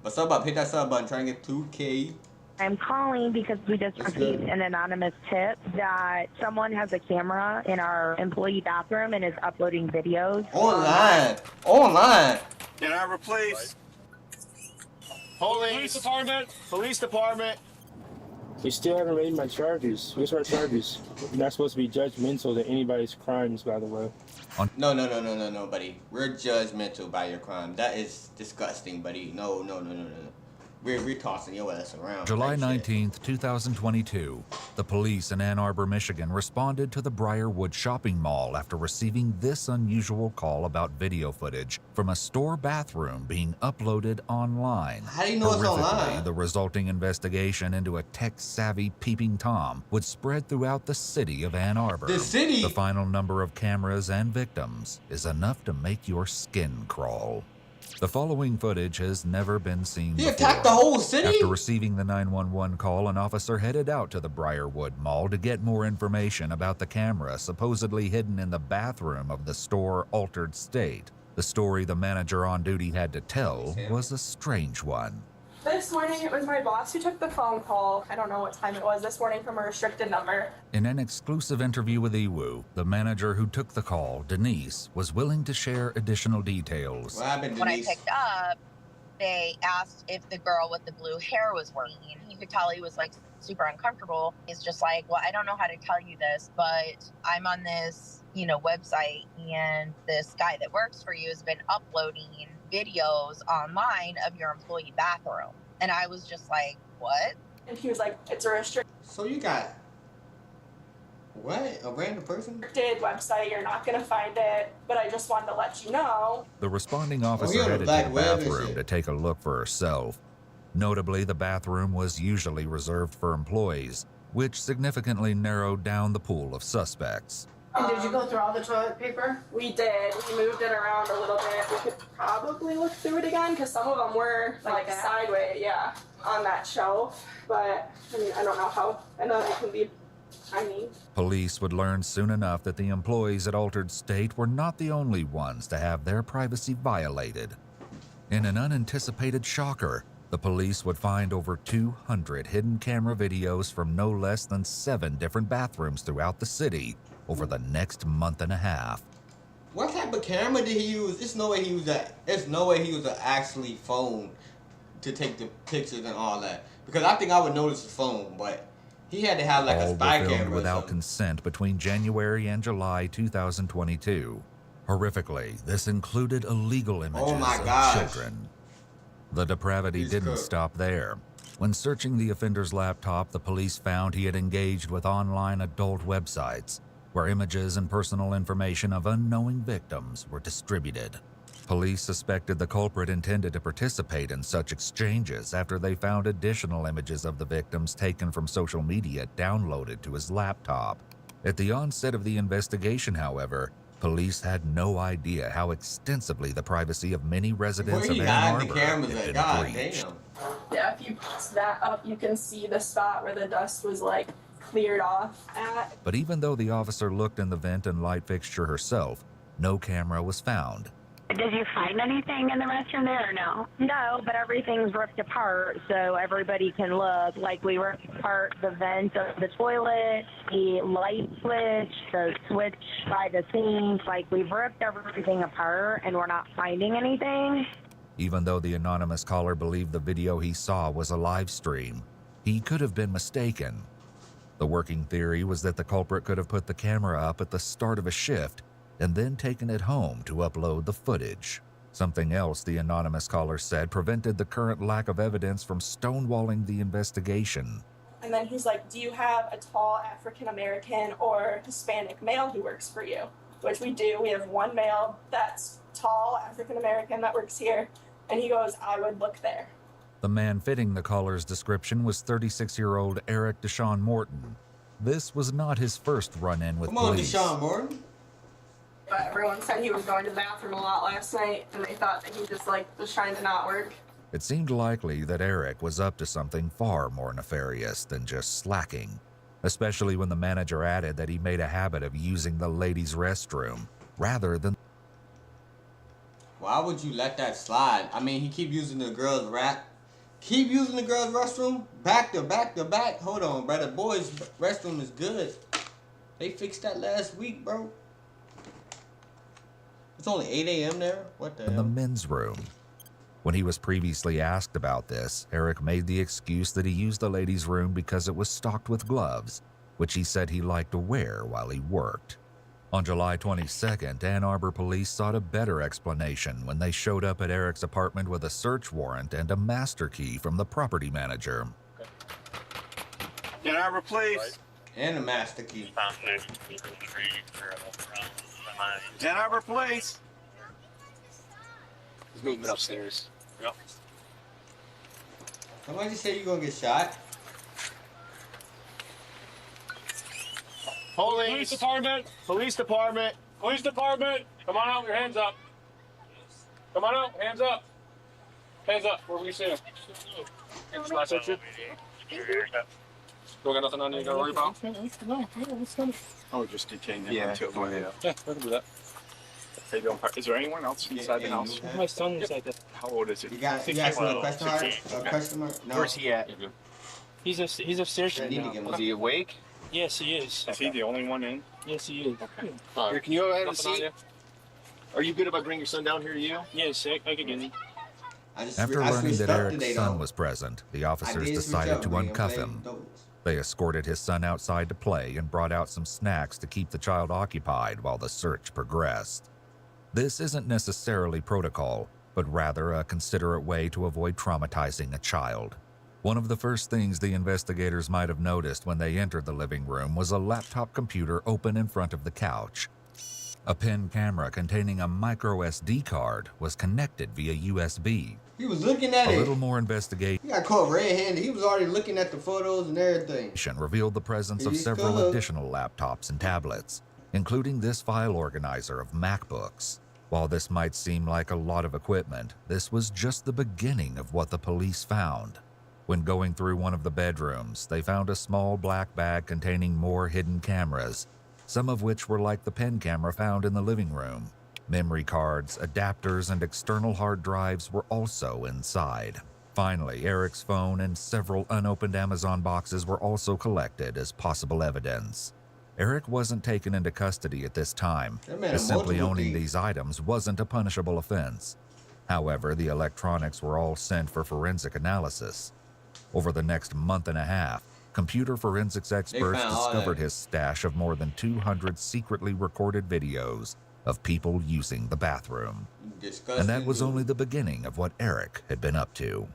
What's up, hit that sub button, trying to get 2K. I'm calling because we just received an anonymous tip that someone has a camera in our employee bathroom and is uploading videos. Online. Can I replace? Police department. Police department. You still haven't made my charges. What's our charges? You're not supposed to be judgmental to anybody's crimes, by the way. No, buddy. We're judgmental by your crime. That is disgusting, buddy. No. We're tossing your ass around. July 19th, 2022, the police in Ann Arbor, Michigan responded to the Briarwood shopping mall after receiving this unusual call about video footage from a store bathroom being uploaded online. How do you know it's online? The resulting investigation into a tech-savvy peeping Tom would spread throughout the city of Ann Arbor. The city? The final number of cameras and victims is enough to make your skin crawl. The following footage has never been seen before. He attacked the whole city? After receiving the 911 call, an officer headed out to the Briarwood Mall to get more information about the camera supposedly hidden in the bathroom of the store Altered State. The story the manager on duty had to tell was a strange one. This morning, it was my boss who took the phone call. I don't know what time it was this morning from a restricted number. In an exclusive interview with EWU, the manager who took the call, Denise, was willing to share additional details. What happened, When I Denise? picked up, they asked if the girl with the blue hair was working, and you could tell he was like super uncomfortable. He's just like, well, I don't know how to tell you this, but I'm on this, website, and this guy that works for you has been uploading videos online of your employee bathroom. And I was just like, what? And he was like, it's a restricted So you got what? A random person? website. You're not going to find it, but I just wanted to let you know. The responding officer headed to the bathroom to take a look for herself. Notably, the bathroom was usually reserved for employees, which significantly narrowed down the pool of suspects. And did you go through all the toilet paper? We did. We moved it around a little bit. We could probably look through it again because some of them were like sideways, on that shelf. But I mean, I don't know how. I know they can be tiny. Police would learn soon enough that the employees at Altered State were not the only ones to have their privacy violated. In an unanticipated shocker, the police would find over 200 hidden camera videos from no less than 7 different bathrooms throughout the city over the next month and a half. What type of camera did he use? There's no way he was an actually phone to take the pictures and all that. Because I think I would notice the phone, but he had to have like a spy camera. All were filmed without consent between January and July 2022. Horrifically, this included illegal images of children. The depravity didn't stop there. When searching the offender's laptop, the police found he had engaged with online adult websites, where images and personal information of unknowing victims were distributed. Police suspected the culprit intended to participate in such exchanges after they found additional images of the victims taken from social media downloaded to his laptop. At the onset of the investigation, however, police had no idea how extensively the privacy of many residents of Ann Arbor had been breached. Yeah, if you press that up, you can see the spot where the dust was like cleared off at. But even though the officer looked in the vent and light fixture herself, no camera was found. Did you find anything in the restroom there or no? No, but everything's ripped apart so everybody can look. Like we ripped apart the vent of the toilet, the light switch, the switch by the sink. Like we've ripped everything apart and we're not finding anything. Even though the anonymous caller believed the video he saw was a live stream, he could have been mistaken. The working theory was that the culprit could have put the camera up at the start of a shift and then taken it home to upload the footage. Something else the anonymous caller said prevented the current lack of evidence from stonewalling the investigation. And then he's like, do you have a tall African-American or Hispanic male who works for you? Which we do. We have one male that's tall African-American that works here. And he goes, I would look there. The man fitting the caller's description was 36-year-old Eric Deshaun Morton. This was not his first run-in with police. Come on, Deshaun Morton. But everyone said he was going to the bathroom a lot last night, and they thought that he just was trying to not work. It seemed likely that Eric was up to something far more nefarious than just slacking, especially when the manager added that he made a habit of using the ladies' restroom rather than... Why would you let that slide? I mean, he keep using the girls' Keep using the girls' restroom? Back to back to back? Hold on, brother. Boys' restroom is good. They fixed that last week, bro. It's only 8 a.m. there? What the hell? In the men's room. When he was previously asked about this, Eric made the excuse that he used the ladies' room because it was stocked with gloves, which he said he liked to wear while he worked. On July 22nd, Ann Arbor police sought a better explanation when they showed up at Eric's apartment with a search warrant and a master key from the property manager. Ann Arbor Police. And a master key. Ann Arbor Police. There's movement upstairs. Yep. Somebody say you're gonna get shot? Police department. Police department. Police department. Come on out with your hands up. Come on out. Hands up. Hands up. Where we see him? Last section. Don't got nothing on you to worry about? Oh, just detain them. Yeah, until go ahead. Yeah, we can do that. How you doing? Is there anyone else inside the house? My son is like that. How old is it? You got some question mark? A customer? No. Where's he at? He's upstairs. I need to get Is one. he awake? Yes, he is. Is he the only one in? Yes, he is. Here, can you go ahead and see? Are you good if I bring your son down here to you? Yes, I can get it. After learning that Eric's son was present, the officers decided to uncuff him. They escorted his son outside to play and brought out some snacks to keep the child occupied while the search progressed. This isn't necessarily protocol, but rather a considerate way to avoid traumatizing a child. One of the first things the investigators might have noticed when they entered the living room was a laptop computer open in front of the couch. A pen camera containing a micro SD card was connected via USB. He was looking at it. A little more investigation He got caught red-handed. He was already looking at the photos and everything. revealed the presence of He's several good. additional laptops and tablets, including this file organizer of MacBooks. While this might seem like a lot of equipment, this was just the beginning of what the police found. When going through one of the bedrooms, they found a small black bag containing more hidden cameras, some of which were like the pen camera found in the living room. Memory cards, adapters, and external hard drives were also inside. Finally, Eric's phone and several unopened Amazon boxes were also collected as possible evidence. Eric wasn't taken into custody at this time, That man as simply multiple owning thieves. these items wasn't a punishable offense. However, the electronics were all sent for forensic analysis. Over the next month and a half, computer forensics experts found all discovered that. his stash of more than 200 secretly recorded videos of people using the bathroom. Disgusting. And that was dude. only the beginning of what Eric had been up to.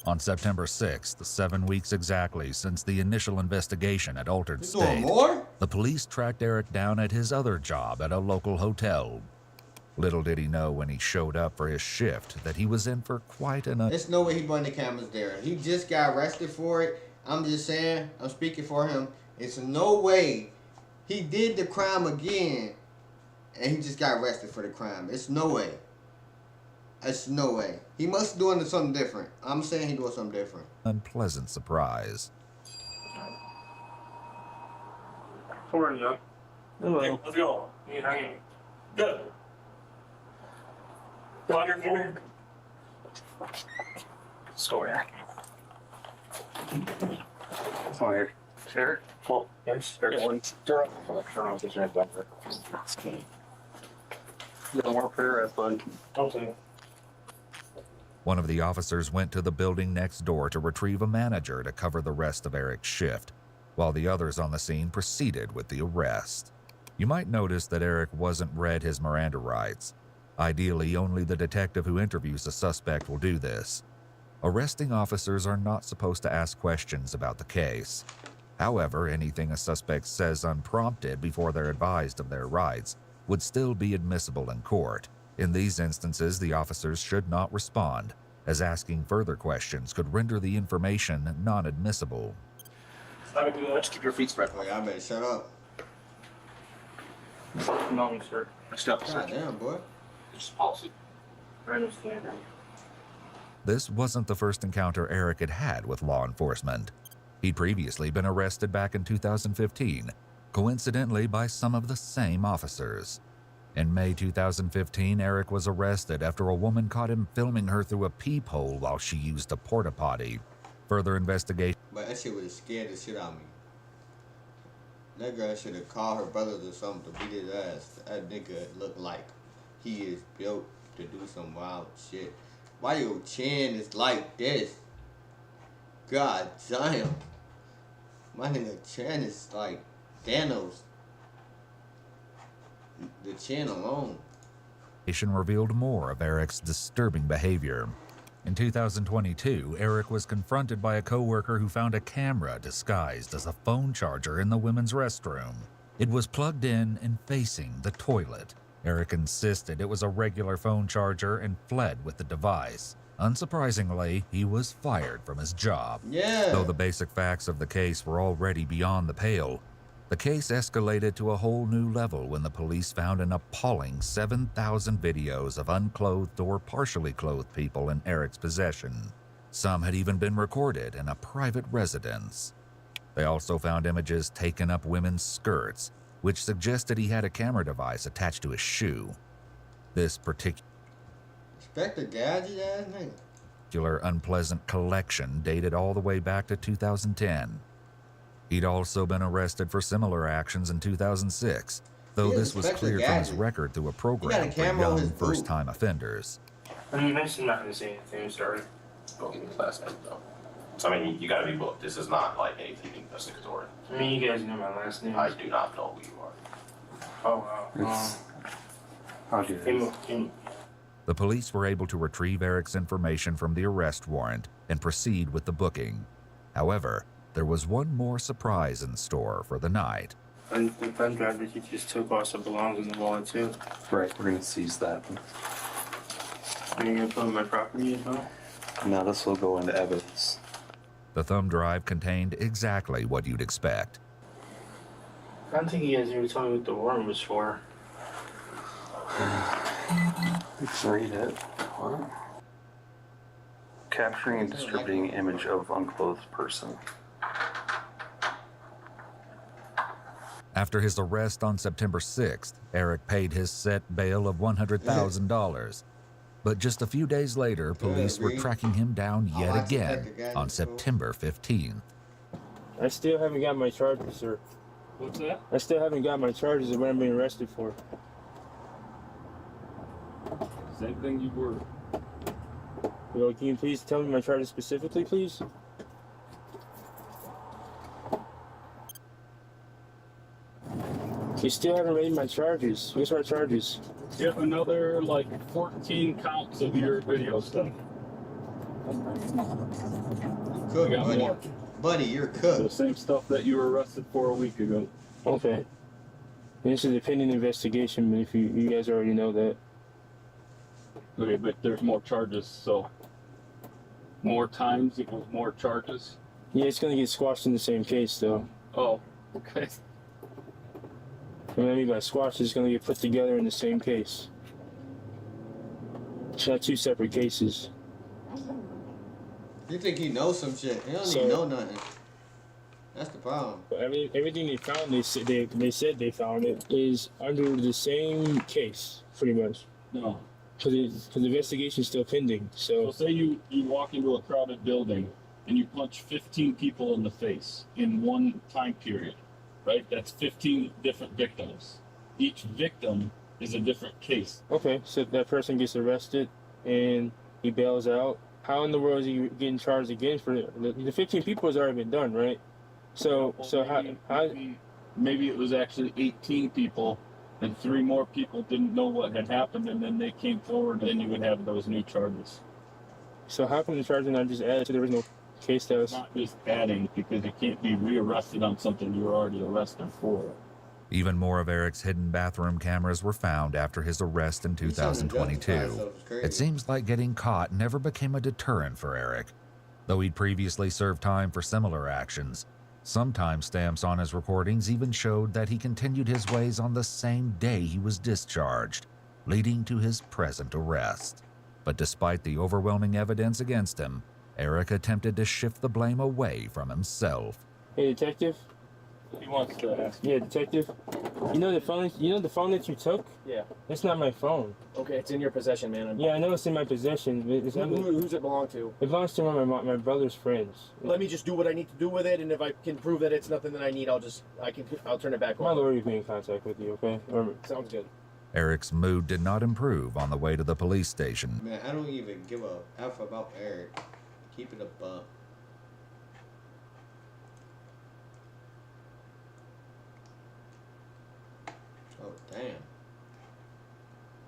On September 6th, 7 weeks exactly since the initial investigation had altered He's doing state, more? the police tracked Eric down at his other job at a local hotel. Little did he know when he showed up for his shift that he was in for quite an There's no way he brought the cameras there. He just got arrested for it. I'm just saying, I'm speaking for him. It's no way he did the crime again and he just got arrested for the crime. It's no way. It's no way. He must be doing something different. I'm saying he doing something different. unpleasant surprise. Where are you? Hello. Let's go. You hanging. Good. On your phone. Story. Come on here. Sure. Well, yes. There's one. Turn off this red bumper. No more prayer, bud. Okay. One of the officers went to the building next door to retrieve a manager to cover the rest of Eric's shift, while the others on the scene proceeded with the arrest. You might notice that Eric wasn't read his Miranda rights. Ideally, only the detective who interviews a suspect will do this. Arresting officers are not supposed to ask questions about the case. However, anything a suspect says unprompted before they're advised of their rights would still be admissible in court. In these instances, the officers should not respond, as asking further questions could render the information non-admissible. Let's keep your feet spread. Like, I better shut up. No, sir. Step, God damn, boy. Just policy. I understand. This wasn't the first encounter Eric had had with law enforcement. He'd previously been arrested back in 2015, coincidentally by some of the same officers. In May 2015, Eric was arrested after a woman caught him filming her through a peephole while she used a porta potty. Further investigation. But that shit would have scared the shit out of me. That girl should have called her brothers or something to beat his ass. That nigga look like he is built to do some wild shit. Why your chin is like this? God damn. My nigga chin is like Thanos. The chin alone. Revealed more of Eric's disturbing behavior. In 2022, Eric was confronted by a coworker who found a camera disguised as a phone charger in the women's restroom. It was plugged in and facing the toilet. Eric insisted it was a regular phone charger and fled with the device. Unsurprisingly, he was fired from his job. Though the basic facts of the case were already beyond the pale, the case escalated to a whole new level when the police found an appalling 7,000 videos of unclothed or partially clothed people in Eric's possession. Some had even been recorded in a private residence. They also found images taken up women's skirts, which suggested he had a camera device attached to his shoe. This particular unpleasant collection dated all the way back to 2010. He'd also been arrested for similar actions in 2006, though this was cleared from his record through a program for young first-time offenders. I mean, you mentioned not to say anything, sorry. Booking his last name, though. So, I mean, you gotta be booked. This is not like anything investigatory. I mean, you guys know my last name. I do not know who you are. Oh, wow. I'll do this. The police were able to retrieve Eric's information from the arrest warrant and proceed with the booking. However, there was one more surprise in store for the night. And the pen drive that you just took also belongs in the wallet too. Right, we're gonna seize that. Are you gonna put in my property as well? No, this will go into evidence. The thumb drive contained exactly what you'd expect. I don't think you guys ever told me what the warrant was for. Let's read it. What? Capturing and distributing image of unclothed person. After his arrest on September 6th, Eric paid his set bail of $100,000. But just a few days later, police were tracking him down yet again on September 15th. I still haven't got my charges, sir. What's that? I still haven't got my charges of what I'm being arrested for. Same thing you were. Well, can you please tell me my charges specifically, please? You still haven't made my charges. What's my charges? Yep, another like 14 counts of your video stuff. Cook, buddy. Buddy, you're cooked. The same stuff that you were arrested for a week ago. Okay. This is a pending investigation, but if you guys already know that. Okay, but there's more charges, so more times equals more charges. Yeah, it's gonna get squashed in the same case, though. Oh, okay. What I mean by squashed is gonna get put together in the same case. It's not two separate cases. You think he knows some shit? He don't even know nothing. That's the problem. Everything they found, they said they found it is under the same case, pretty much. No. Because the investigation is still pending. So say you walk into a crowded building and you punch 15 people in the face in one time period, right? That's 15 different victims. Each victim is a different case. Okay, so that person gets arrested and he bails out. How in the world is he getting charged again for the 15 people has already been done, right? So how maybe it was actually 18 people and 3 more people didn't know what had happened and then they came forward, then you would have those new charges. So how come the charges not just added to the original case that was... Not just adding, because you can't be rearrested on something you were already arrested for. Even more of Eric's hidden bathroom cameras were found after his arrest in 2022. It seems like getting caught never became a deterrent for Eric. Though he'd previously served time for similar actions, some timestamps on his recordings even showed that he continued his ways on the same day he was discharged, leading to his present arrest. But despite the overwhelming evidence against him, Eric attempted to shift the blame away from himself. Hey, detective? He wants to ask. Yeah, detective. You know the phone. You know the phone that you took? Yeah. That's not my phone. Okay, it's in your possession, man. Yeah, I know it's in my possession. Who's it belong to? It belongs to one of my brother's friends. Let me just do what I need to do with it, and if I can prove that it's nothing that I need, I'll turn it back My over. lawyer will be in contact with you, okay? Sounds good. Eric's mood did not improve on the way to the police station. Man, I don't even give a F about Eric. Keep it a buck. Oh, damn.